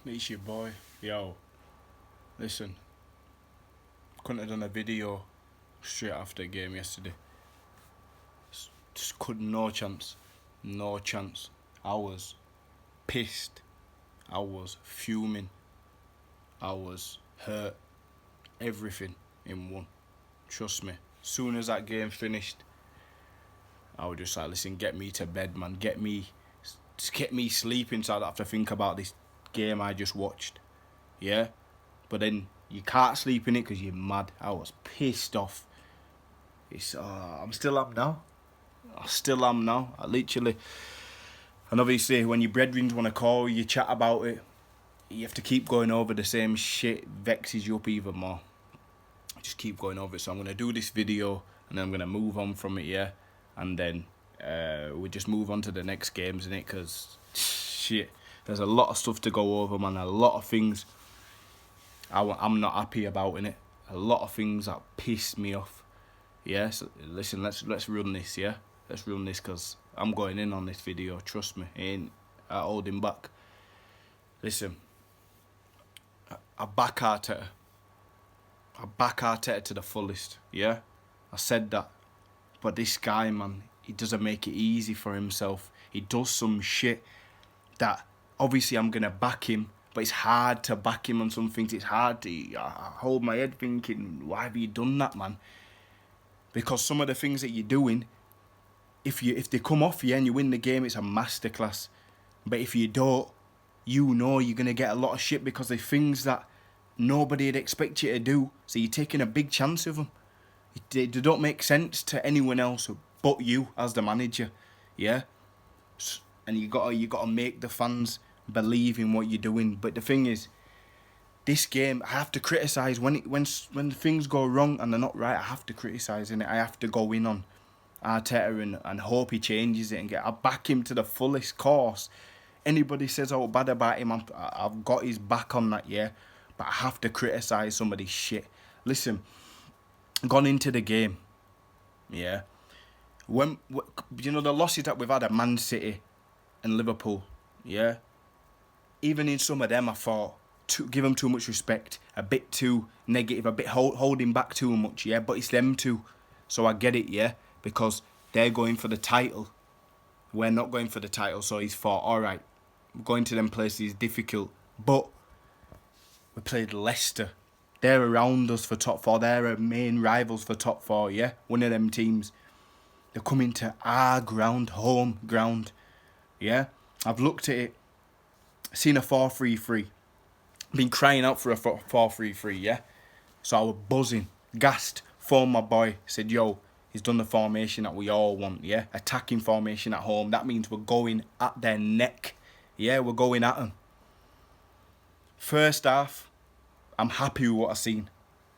It's your boy. Yo, listen, couldn't have done a video straight after the game yesterday. Just couldn't, no chance. No chance. I was pissed. I was fuming. I was hurt. Everything in one. Trust me. Soon as that game finished, I was just like, listen, get me to bed, man. Just get me sleeping so I don't have to think about this game I just watched. Yeah? But then you can't sleep in it because you're mad. I was pissed off. I'm still am now. I still am now. I literally. And obviously, when your brethren want to call you, chat about it, you have to keep going over the same shit. Vexes you up even more. Just keep going over it. So I'm going to do this video and then I'm going to move on from it, yeah? And then we just move on to the next games, innit? Because, shit, there's a lot of stuff to go over, man. A lot of things I'm not happy about, innit? A lot of things that piss me off. Yeah, so listen, let's run this, yeah? Let's run this because I'm going in on this video, trust me. Ain't holding back. Listen, I back Arteta. I back Arteta to the fullest, yeah? I said that. But this guy, man, he doesn't make it easy for himself. He does some shit that obviously I'm going to back him, but it's hard to back him on some things. It's hard to I hold my head thinking, why have you done that, man? Because some of the things that you're doing, if they come off you and you win the game, it's a masterclass. But if you don't, you know you're going to get a lot of shit because they're things that nobody would expect you to do. So you're taking a big chance of them. They don't make sense to anyone else but you as the manager, yeah. And you gotta make the fans believe in what you're doing. But the thing is, this game I have to criticise when things go wrong and they're not right. I have to criticise it. I have to go in on Arteta and hope he changes it I back him to the fullest course. Anybody says bad about him, I've got his back on that, yeah. But I have to criticise some of this shit. Listen. Gone into the game, yeah. When the losses that we've had at Man City and Liverpool, yeah. Even in some of them, I thought give them too much respect, a bit too negative, a bit holding back too much, yeah. But it's them two, so I get it, yeah, because they're going for the title. We're not going for the title, so he's thought, all right, going to them places is difficult, but we played Leicester. They're around us for top four. They're our main rivals for top four, yeah? One of them teams. They're coming to our ground, home ground, yeah? I've looked at it, seen a 4-3-3. Been crying out for a 4-3-3, yeah? So I was buzzing, gassed, phoned my boy, said, yo, he's done the formation that we all want, yeah? Attacking formation at home. That means we're going at their neck, yeah? We're going at them. First half, I'm happy with what I've seen.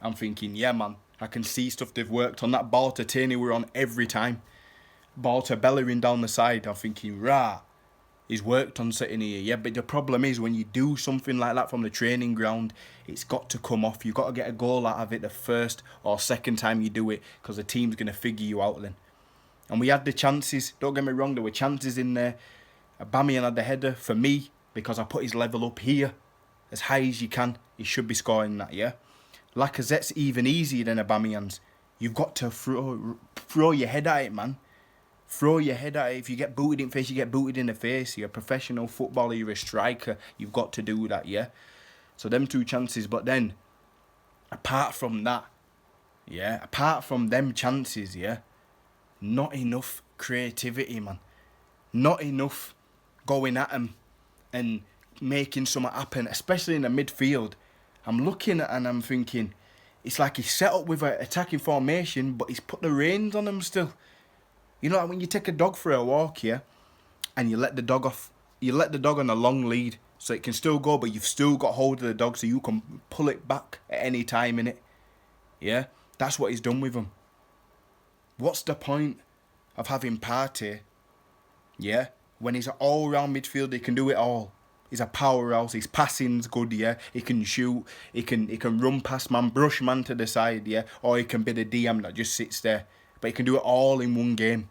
I'm thinking, yeah, man, I can see stuff they've worked on. That ball to Tierney we're on every time. Ball to Bellerin down the side. I'm thinking, rah, he's worked on something here. Yeah, but the problem is when you do something like that from the training ground, it's got to come off. You've got to get a goal out of it the first or second time you do it because the team's going to figure you out then. And we had the chances. Don't get me wrong, there were chances in there. Aubameyang had the header for me because I put his level up here as high as you can. He should be scoring that, yeah? Lacazette's even easier than Aubameyang's. You've got to throw your head at it, man. Throw your head at it. If you get booted in the face, you get booted in the face. You're a professional footballer, you're a striker. You've got to do that, yeah? So them two chances. But then, apart from that, yeah? Apart from them chances, yeah? Not enough creativity, man. Not enough going at them and making something happen, especially in the midfield. I'm looking at and I'm thinking, it's like he's set up with an attacking formation, but he's put the reins on him still. You know, like when you take a dog for a walk, yeah, and you let the dog off, you let the dog on a long lead so it can still go, but you've still got hold of the dog so you can pull it back at any time, innit? Yeah, that's what he's done with him. What's the point of having Partey, yeah, when he's an all-round midfielder, he can do it all. He's a powerhouse. His passing's good, yeah. He can shoot. He can run past man, brush man to the side, yeah. Or he can be the DM that just sits there. But he can do it all in one game.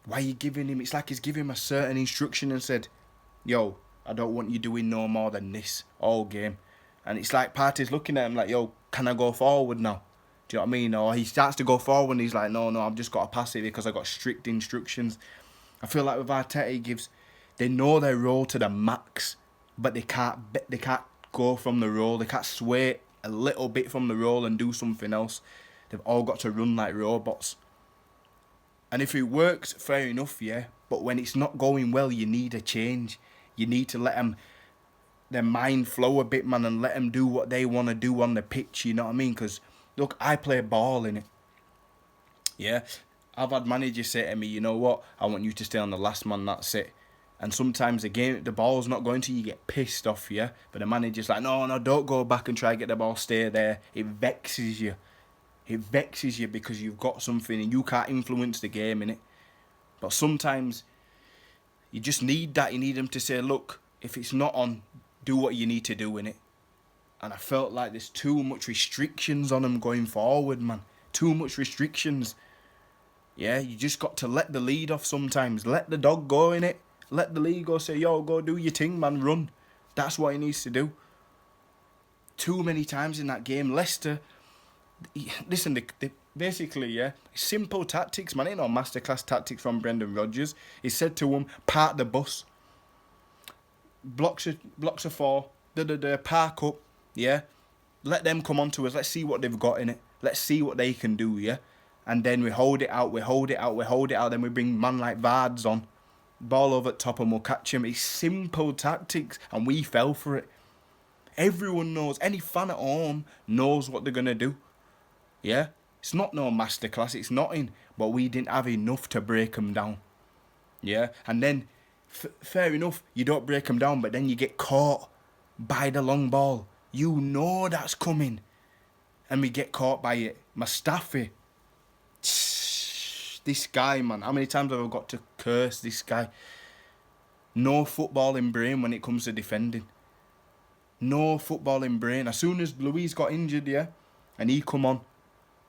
Why are you giving him? It's like he's giving him a certain instruction and said, yo, I don't want you doing no more than this all game. And it's like Partey's looking at him like, yo, can I go forward now? Do you know what I mean? Or he starts to go forward and he's like, no, I've just got to pass it because I got strict instructions. I feel like with Arteta, they know their role to the max, but they can't go from the role. They can't sway a little bit from the role and do something else. They've all got to run like robots. And if it works, fair enough, yeah. But when it's not going well, you need a change. You need to let their mind flow a bit, man, and let them do what they want to do on the pitch, you know what I mean? Because, look, I play ball in it. Yeah, I've had managers say to me, you know what, I want you to stay on the last man, that's it. And sometimes the ball's not going to you, get pissed off, yeah? But the manager's like, no, don't go back and try to get the ball, stay there. It vexes you. It vexes you because you've got something and you can't influence the game, innit? But sometimes you just need that. You need them to say, look, if it's not on, do what you need to do, innit? And I felt like there's too much restrictions on them going forward, man. Too much restrictions. Yeah, you just got to let the lead off sometimes. Let the dog go, innit? Let the lead go, say, yo, go do your thing, man, run. That's what he needs to do. Too many times in that game, Leicester, listen, they basically, yeah, simple tactics, man. Ain't no masterclass tactics from Brendan Rodgers. He said to him, park the bus. Blocks of four, park up, yeah. Let them come on to us. Let's see what they've got in it. Let's see what they can do, yeah. And then we hold it out. Then we bring man like Vards on. Ball over the top and we'll catch him. It's simple tactics and we fell for it. Everyone knows, any fan at home knows what they're going to do. Yeah? It's not no masterclass, it's nothing. But we didn't have enough to break them down. Yeah? And then, fair enough, you don't break them down, but then you get caught by the long ball. You know that's coming. And we get caught by it. Mustafi. This guy, man. How many times have I got to curse this guy? No footballing brain when it comes to defending. No footballing brain. As soon as Luis got injured, yeah, and he come on,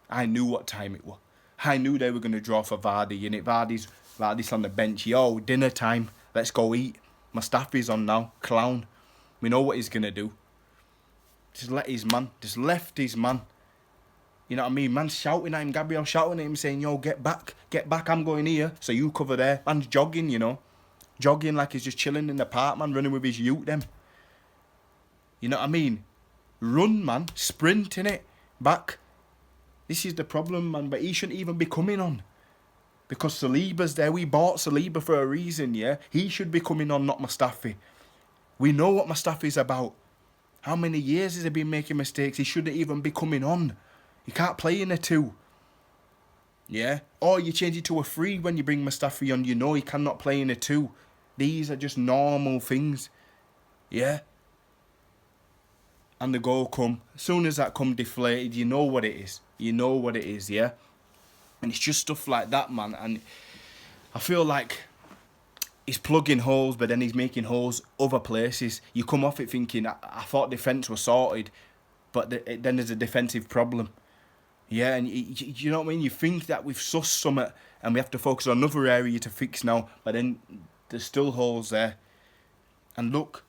I knew what time it was. I knew they were going to draw for Vardy, and Vardy's on the bench. Yo, dinner time. Let's go eat. Mustafi's on now. Clown. We know what he's going to do. Just left his man. You know what I mean? Man's shouting at him, Gabriel shouting at him, saying, yo, get back, I'm going here. So you cover there. Man's jogging, you know. Jogging like he's just chilling in the park, man, running with his youth, them. You know what I mean? Run, man. Sprint, innit? Back. This is the problem, man. But he shouldn't even be coming on. Because Saliba's there. We bought Saliba for a reason, yeah? He should be coming on, not Mustafi. We know what Mustafi's about. How many years has he been making mistakes? He shouldn't even be coming on. You can't play in a 2. Yeah? Or you change it to a 3 when you bring Mustafi on. You know he cannot play in a 2. These are just normal things. Yeah? And the goal come. As soon as that come deflated, you know what it is. You know what it is, yeah? And it's just stuff like that, man. And I feel like he's plugging holes, but then he's making holes other places. You come off it thinking, I thought defence was sorted, but then there's a defensive problem. Yeah, and you know what I mean? You think that we've sussed something and we have to focus on another area to fix now, but then there's still holes there. And look,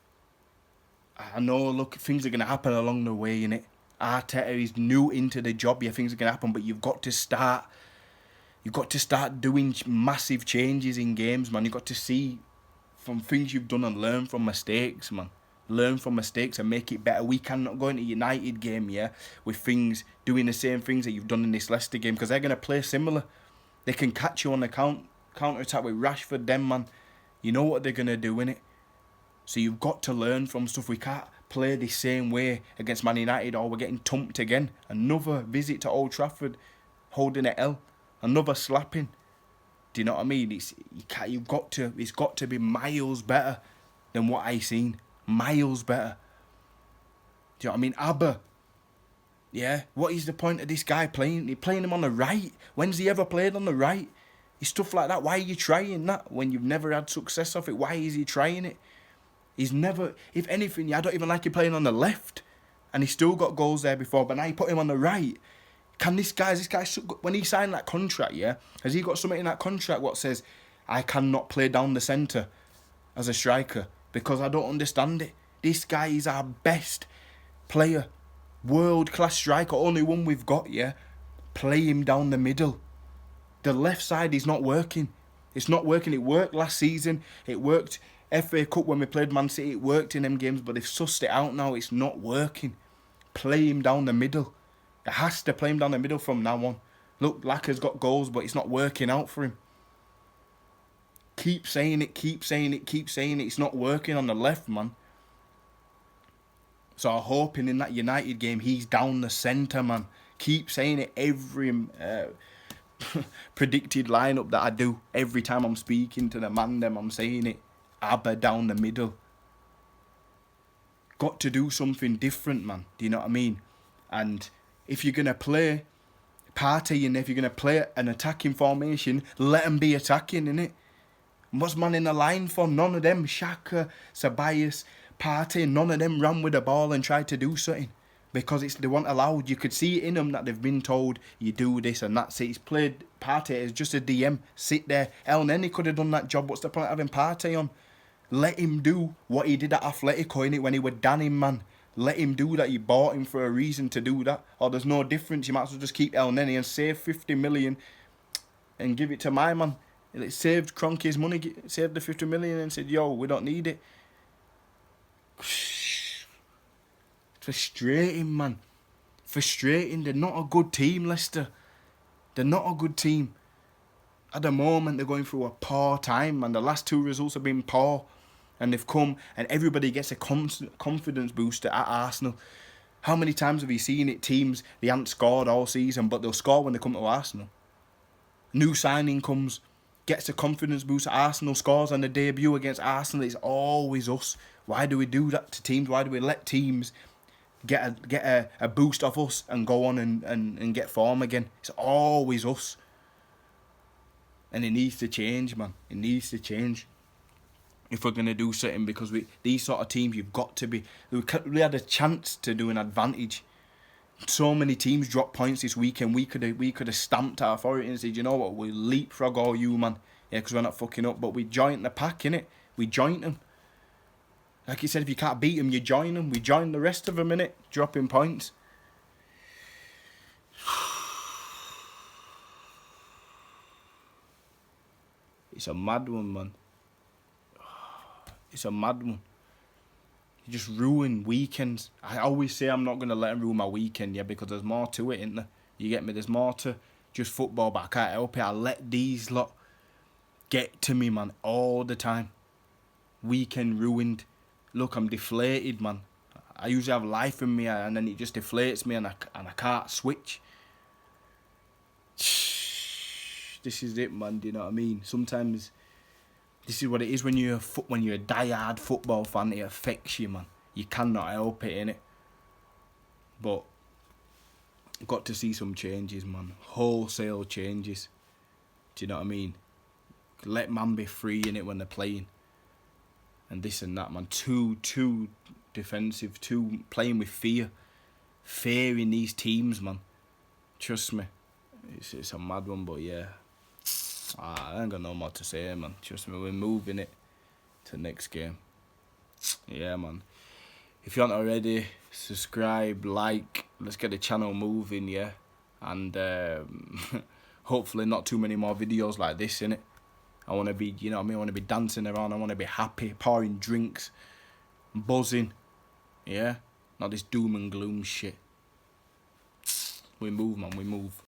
I know, things are going to happen along the way, innit? Arteta is new into the job, yeah, things are going to happen, but you've got to start doing massive changes in games, man. You've got to see from things you've done and learn from mistakes, man. Learn from mistakes and make it better. We cannot go into United game, yeah, with things doing the same things that you've done in this Leicester game, because they're going to play similar. They can catch you on the counter-attack with Rashford, them, man. You know what they're going to do, innit? So you've got to learn from stuff. We can't play the same way against Man United or we're getting thumped again. Another visit to Old Trafford, holding an L. Another slapping. Do you know what I mean? It's got to be miles better than what I seen. Miles better. Do you know what I mean? Abba. Yeah? What is the point of this guy playing? He's playing him on the right. When's he ever played on the right? It's stuff like that. Why are you trying that when you've never had success off it? Why is he trying it? He's never... If anything, I don't even like you playing on the left. And he still got goals there before. But now you put him on the right. Can this guy... When he signed that contract, yeah? Has he got something in that contract what says, I cannot play down the centre as a striker? because I don't understand it. This guy is our best player, world-class striker, only one we've got, yeah? Play him down the middle. The left side is not working. It's not working. It worked last season. It worked FA Cup when we played Man City. It worked in them games, but they've sussed it out now. It's not working. Play him down the middle. It has to play him down the middle from now on. Look, Lacker's got goals, but it's not working out for him. Keep saying it, keep saying it, keep saying it. It's not working on the left, man. So I'm hoping in that United game, he's down the centre, man. Keep saying it. Every predicted lineup that I do, every time I'm speaking to the man, I'm saying it. Abba down the middle. Got to do something different, man. Do you know what I mean? And if you're going to play Partey, and if you're going to play an attacking formation, let them be attacking, innit? What's man in the line for? None of them, Xhaka, Ceballos, Partey, none of them ran with the ball and tried to do something. Because they weren't allowed. You could see it in them that they've been told, you do this and that's it. He's played Partey as just a DM. Sit there. El Neni could have done that job. What's the point of having Partey on? Let him do what he did at Atletico, innit, when he was danning, man. Let him do that. You bought him for a reason to do that. Or there's no difference. You might as well just keep El Neni and save 50 million and give it to my man. It saved Kroenke's money, saved the 50 million and said, yo, we don't need it. Frustrating, man. Frustrating. They're not a good team, Leicester. They're not a good team. At the moment, they're going through a poor time, and the last two results have been poor. And they've come, and everybody gets a confidence booster at Arsenal. How many times have you seen it? Teams, they haven't scored all season, but they'll score when they come to Arsenal. New signing comes, gets a confidence boost at Arsenal, scores on the debut against Arsenal. It's always us. Why do we do that to teams? Why do we let teams get a boost off us and go on and get form again? It's always us. And it needs to change, man. It needs to change if we're going to do something, because these sort of teams, you've got to be... We had a chance to do an advantage. So many teams dropped points this weekend. We could have stamped our authority and said, you know what, we'll leapfrog all you, man. Yeah, because we're not fucking up. But we joined the pack, innit? We joined them. Like you said, if you can't beat them, you join them. We joined the rest of them, innit? Dropping points. It's a mad one, man. It's a mad one. You just ruin weekends. I always say I'm not going to let them ruin my weekend, yeah, because there's more to it, isn't there? You get me? There's more to just football, but I can't help it. I let these lot get to me, man, all the time. Weekend ruined. Look, I'm deflated, man. I usually have life in me, and then it just deflates me, and I can't switch. This is it, man. Do you know what I mean? Sometimes this is what it is when you're a die-hard football fan. It affects you, man. You cannot help it, innit? But I've got to see some changes, man. Wholesale changes. Do you know what I mean? Let man be free in it when they're playing. And this and that, man. Too defensive. Too playing with fear. Fear in these teams, man. Trust me. It's a mad one, but yeah. I ain't got no more to say, man. Trust me, we're moving it to the next game. Yeah, man. If you aren't already, subscribe, like. Let's get the channel moving, yeah. And hopefully not too many more videos like this, innit? I want to be, you know what I mean? I want to be dancing around. I want to be happy, pouring drinks, buzzing. Yeah? Not this doom and gloom shit. We move, man. We move.